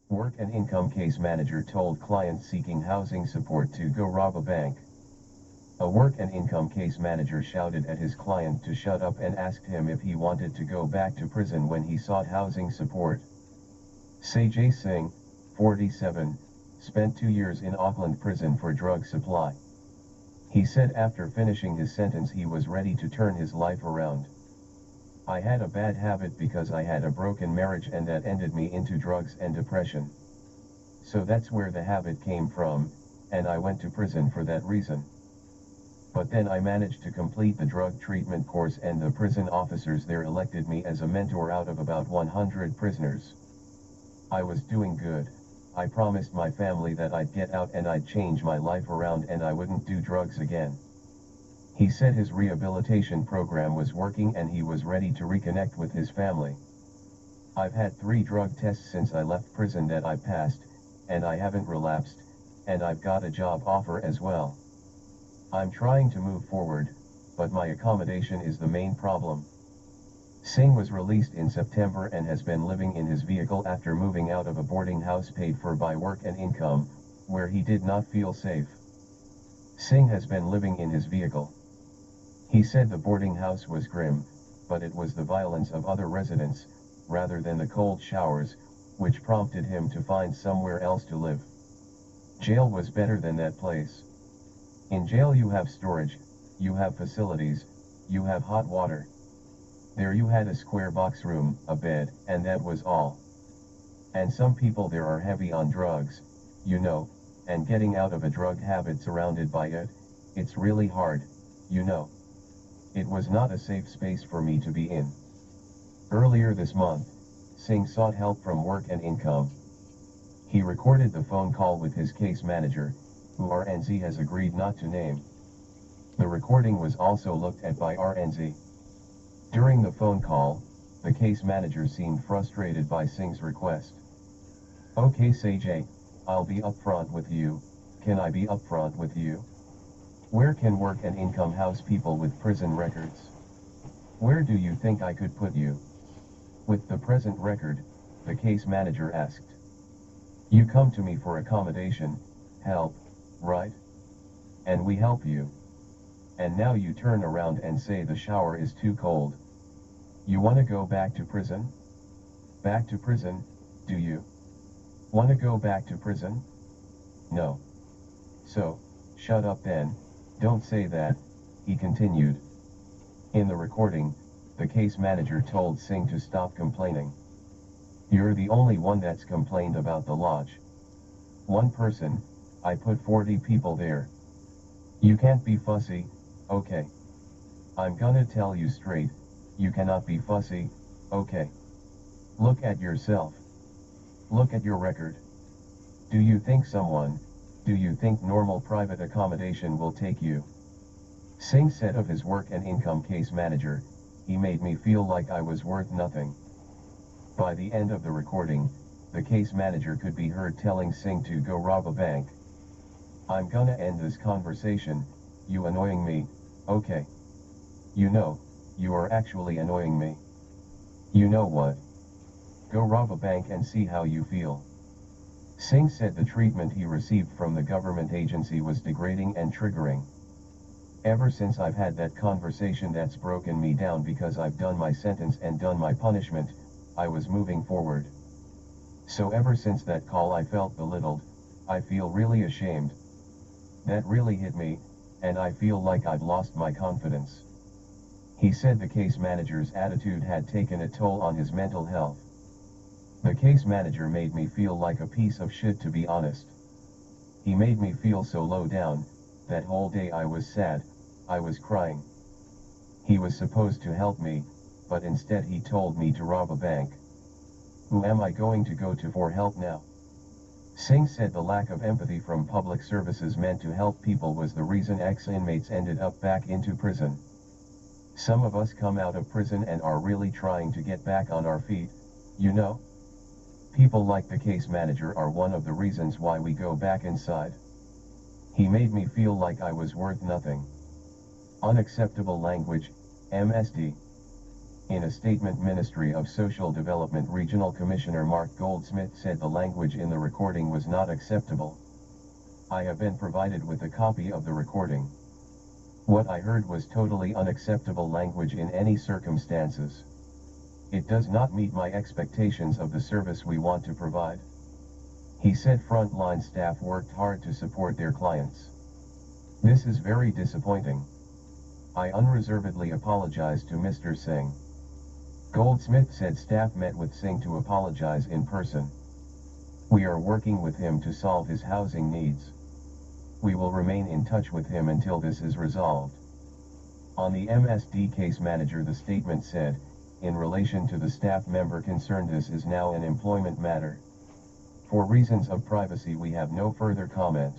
Work and income case manager told client seeking housing support to go rob a bank. A work and income case manager shouted at his client to shut up and asked him if he wanted to go back to prison when he sought housing support. Sajay Singh, 47, spent 2 years in Auckland prison for drug supply. He said after finishing his sentence he was ready to turn his life around. I had a bad habit because I had a broken marriage and that ended me into drugs and depression. So that's where the habit came from, and I went to prison for that reason. But then I managed to complete the drug treatment course and the prison officers there elected me as a mentor out of about 100 prisoners. I was doing good. I promised my family that I'd get out and I'd change my life around and I wouldn't do drugs again. He said his rehabilitation program was working and he was ready to reconnect with his family. I've had 3 drug tests since I left prison that I passed, and I haven't relapsed, and I've got a job offer as well. I'm trying to move forward, but my accommodation is the main problem. Singh was released in September and has been living in his vehicle after moving out of a boarding house paid for by work and income, where he did not feel safe. Singh has been living in his vehicle. He said the boarding house was grim, but it was the violence of other residents, rather than the cold showers, which prompted him to find somewhere else to live. Jail was better than that place. In jail you have storage, you have facilities, you have hot water. There you had a square box room, a bed, and that was all. And some people there are heavy on drugs, you know, and getting out of a drug habit surrounded by it, it's really hard, you know. It was not a safe space for me to be in. Earlier this month, Singh sought help from work and income. He recorded the phone call with his case manager, who RNZ has agreed not to name. The recording was also looked at by RNZ. During the phone call, the case manager seemed frustrated by Singh's request. Okay Sajay, I'll be upfront with you. Can I be upfront with you? Where can work and income house people with prison records? Where do you think I could put you? With the present record, the case manager asked. You come to me for accommodation, help, right? And we help you. And now you turn around and say the shower is too cold. You want to go back to prison? Back to prison, do you? Want to go back to prison? No. So, shut up then, don't say that, he continued. In the recording, the case manager told Singh to stop complaining. You're the only one that's complained about the lodge. One person, I put 40 people there. You can't be fussy, okay? I'm gonna tell you straight, you cannot be fussy, okay? Look at yourself. Look at your record. Do you think normal private accommodation will take you? Singh said of his work and income case manager, he made me feel like I was worth nothing. By the end of the recording, the case manager could be heard telling Singh to go rob a bank. I'm gonna end this conversation, you annoying me, okay? You know, you are actually annoying me. You know what? Go rob a bank and see how you feel. Singh said the treatment he received from the government agency was degrading and triggering. Ever since I've had that conversation that's broken me down because I've done my sentence and done my punishment, I was moving forward. So ever since that call I felt belittled, I feel really ashamed. That really hit me, and I feel like I've lost my confidence. He said the case manager's attitude had taken a toll on his mental health. The case manager made me feel like a piece of shit, to be honest. He made me feel so low down, that whole day I was sad, I was crying. He was supposed to help me, but instead he told me to rob a bank. Who am I going to go to for help now? Singh said the lack of empathy from public services meant to help people was the reason ex-inmates ended up back into prison. Some of us come out of prison and are really trying to get back on our feet, you know? People like the case manager are one of the reasons why we go back inside. He made me feel like I was worth nothing. Unacceptable language, MSD. In a statement, Ministry of Social Development Regional Commissioner Mark Goldsmith said the language in the recording was not acceptable. I have been provided with a copy of the recording. What I heard was totally unacceptable language in any circumstances. It does not meet my expectations of the service we want to provide. He said frontline staff worked hard to support their clients. This is very disappointing. I unreservedly apologize to Mr. Singh. Goldsmith said staff met with Singh to apologize in person. We are working with him to solve his housing needs. We will remain in touch with him until this is resolved. On the MSD case manager, the statement said, in relation to the staff member concerned, this is now an employment matter. For reasons of privacy, we have no further comment.